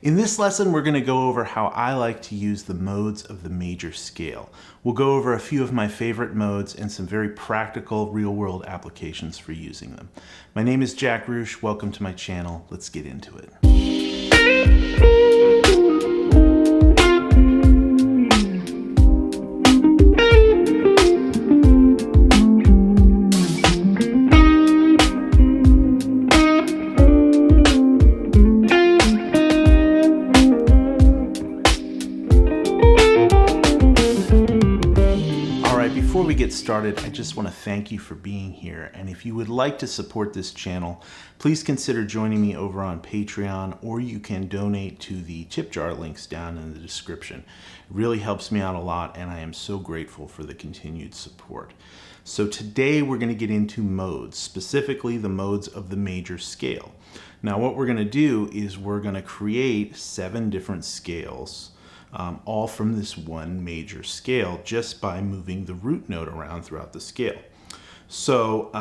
In this lesson, we're going to go over how I like to use the modes of the major scale. We'll go over a few of my favorite modes and some very practical real-world applications for using them. My name is Jack Ruch. Welcome to my channel. Let's get into it. Before we get started, I just want to thank you for being here, and if you would like to support this channel, please consider joining me over on Patreon, or you can donate to the tip jar links down in the description. It really helps me out a lot, and I am so grateful for the continued support. So today we're going to get into modes, specifically the modes of the major scale. Now what we're going to do is we're going to create 7 different scales, all from this one major scale, just by moving the root note around throughout the scale. So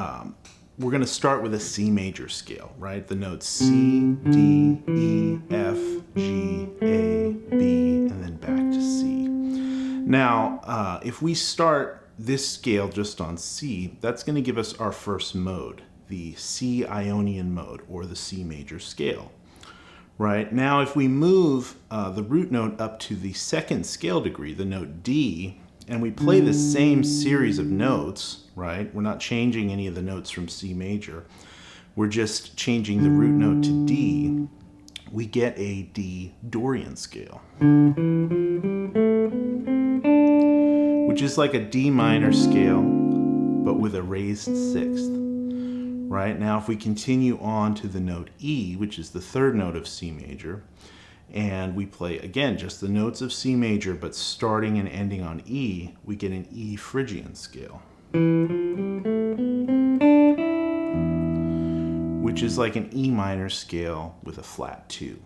we're going to start with a C major scale, right? The notes C, D, E, F, G, A, B, and then back to C. Now, if we start this scale just on C, that's going to give us our first mode, the C Ionian Mode, or the C major scale. Right, now if we move the root note up to the second scale degree, the note D, and we play the same series of notes, right? We're not changing any of the notes from C major. We're just changing the root note to D. We get a D Dorian scale, which is like a D minor scale, but with a raised sixth. Right, now if we continue on to the note E, which is the third note of C major, and we play again just the notes of C major, but starting and ending on E, we get an E Phrygian scale, which is like an E minor scale with a flat 2.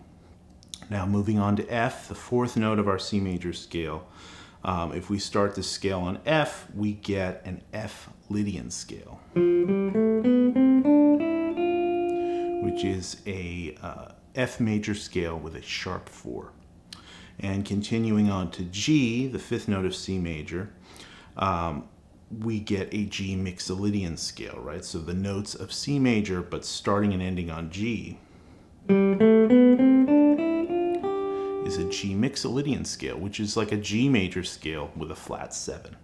Now moving on to F, the fourth note of our C major scale. If we start the scale on F, we get an F Lydian scale, which is a F major scale with a sharp 4. And continuing on to G, the fifth note of C major, we get a G Mixolydian scale, right? So the notes of C major, but starting and ending on G, is a G Mixolydian scale, which is like a G major scale with a flat 7.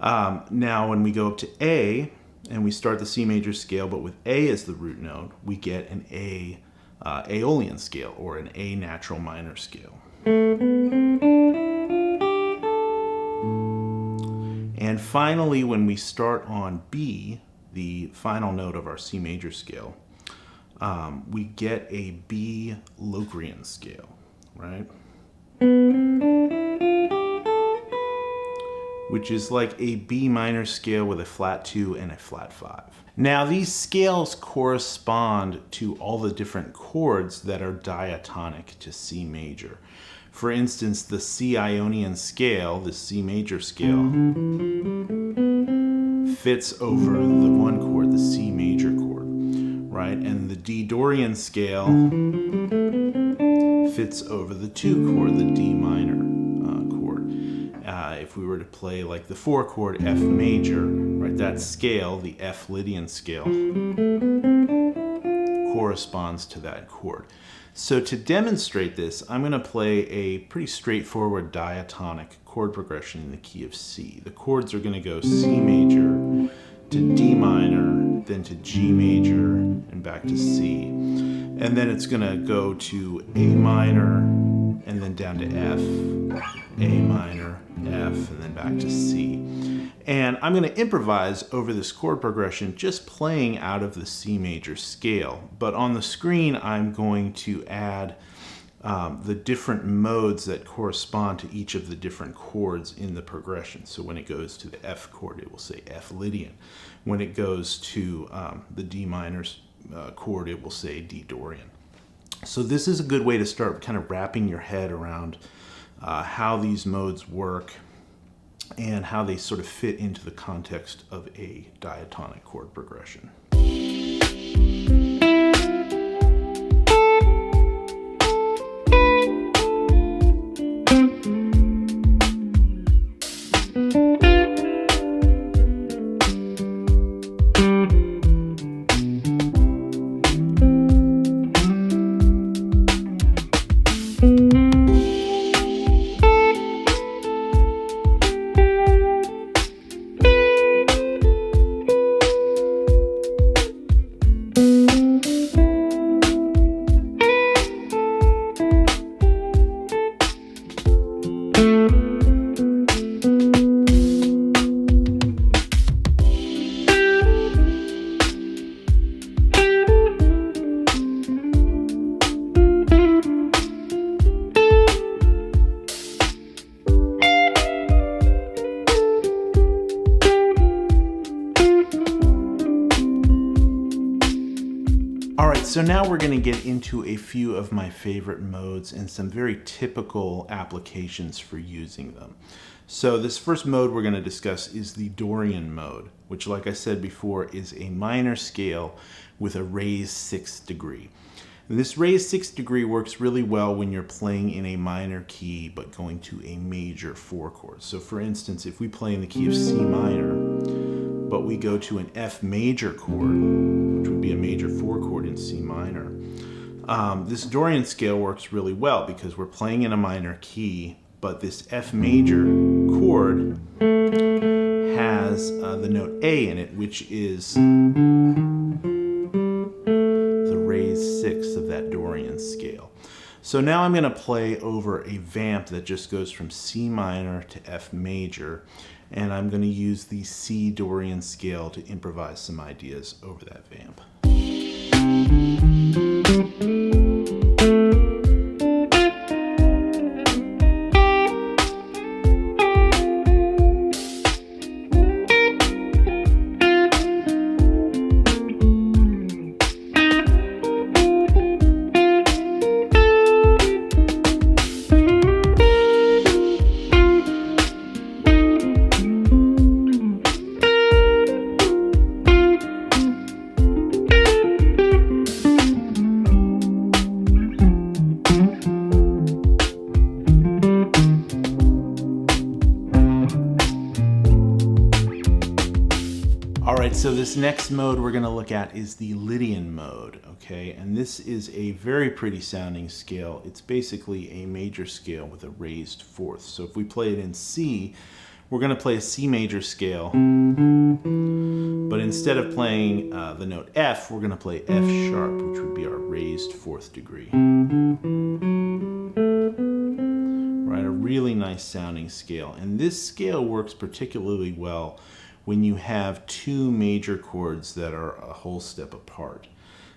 Now when we go up to A, and we start the C major scale, but with A as the root note, we get an A Aeolian scale, or an A natural minor scale. And finally, when we start on B, the final note of our C major scale, we get a B Locrian scale, right? Which is like a B minor scale with a flat 2 and a flat 5. Now these scales correspond to all the different chords that are diatonic to C major. For instance, the C Ionian scale, the C major scale, fits over the one chord, the C major chord, right? And the D Dorian scale fits over the 2 chord, the D minor chord. If we were to play like the 4 chord F major, right, that scale, the F Lydian scale, corresponds to that chord. So to demonstrate this, I'm going to play a pretty straightforward diatonic chord progression in the key of C. The chords are going to go C major to D minor, then to G major, and back to C. And then it's going to go to A minor, and then down to F, A minor, F, and then back to C. And I'm going to improvise over this chord progression just playing out of the C major scale. But on the screen, I'm going to add the different modes that correspond to each of the different chords in the progression. So when it goes to the F chord, it will say F Lydian. When it goes to the D minor chord, it will say D Dorian. So this is a good way to start kind of wrapping your head around how these modes work and how they sort of fit into the context of a diatonic chord progression. so now we're going to get into a few of my favorite modes and some very typical applications for using them. So this first mode we're going to discuss is the Dorian mode, which, like I said before, is a minor scale with a raised 6th degree. And this raised 6th degree works really well when you're playing in a minor key but going to a major 4 chord. So for instance, if we play in the key of C minor, but we go to an F major chord, which would be a major 4 chord in C minor, this Dorian scale works really well because we're playing in a minor key, but this F major chord has the note A in it, which is the raised 6th of that Dorian scale. So now I'm going to play over a vamp that just goes from C minor to F major, and I'm going to use the C Dorian scale to improvise some ideas over that vamp. So this next mode we're going to look at is the Lydian mode, okay? And this is a very pretty sounding scale. It's basically a major scale with a raised 4th. So if we play it in C, we're going to play a C major scale, but instead of playing the note F, we're going to play F sharp, which would be our raised 4th degree. Right, a really nice sounding scale. And this scale works particularly well when you have 2 major chords that are a whole step apart.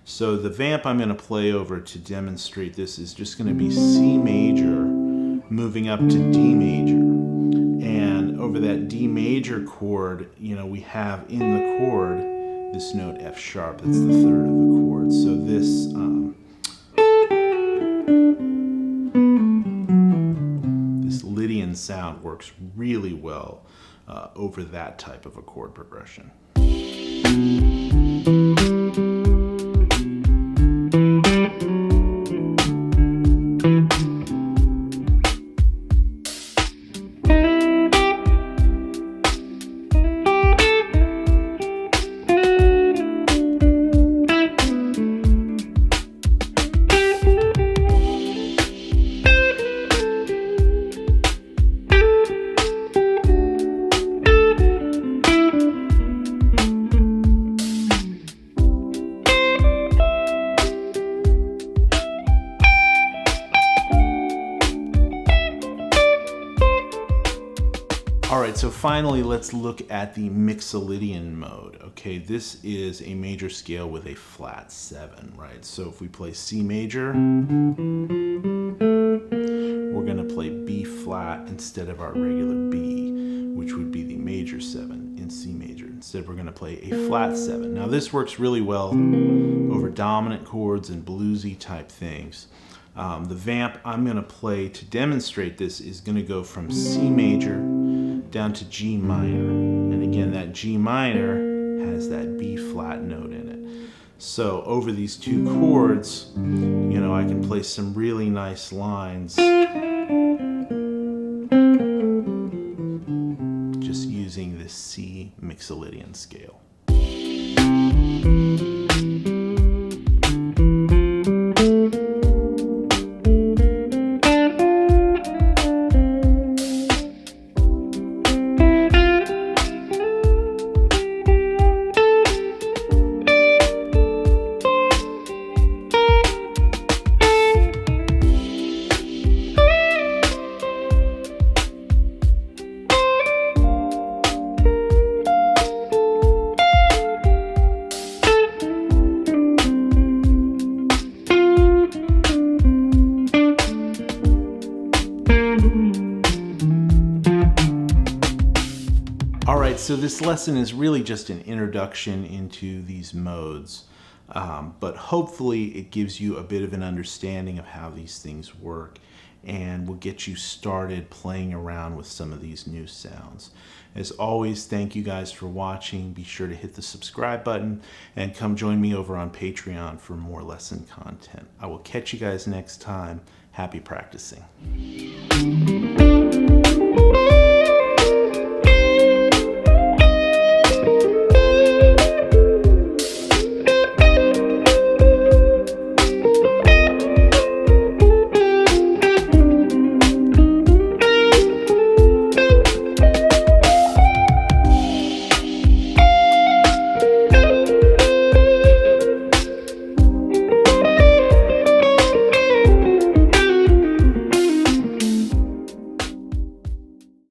So the vamp I'm going to play over to demonstrate this is just going to be C major moving up to D major. And over that D major chord, you know, we have in the chord this note F sharp. That's the 3rd of the chord. So this Lydian sound works really well over that type of a chord progression. Alright, so finally let's look at the Lydian mode. Okay, this is a major scale with a flat 7, right? So if we play C major, we're going to play B flat instead of our regular B, which would be the major 7 in C major. Instead we're going to play a flat 7. Now this works really well over dominant chords and bluesy type things. The vamp I'm going to play to demonstrate this is going to go from C major down to G minor. And again, that G minor has that B flat note in it. So over these 2 chords, you know, I can play some really nice lines just using this C Lydian scale. So this lesson is really just an introduction into these modes. But hopefully it gives you a bit of an understanding of how these things work and will get you started playing around with some of these new sounds. As always, thank you guys for watching. Be sure to hit the subscribe button and come join me over on Patreon for more lesson content. I will catch you guys next time. Happy practicing.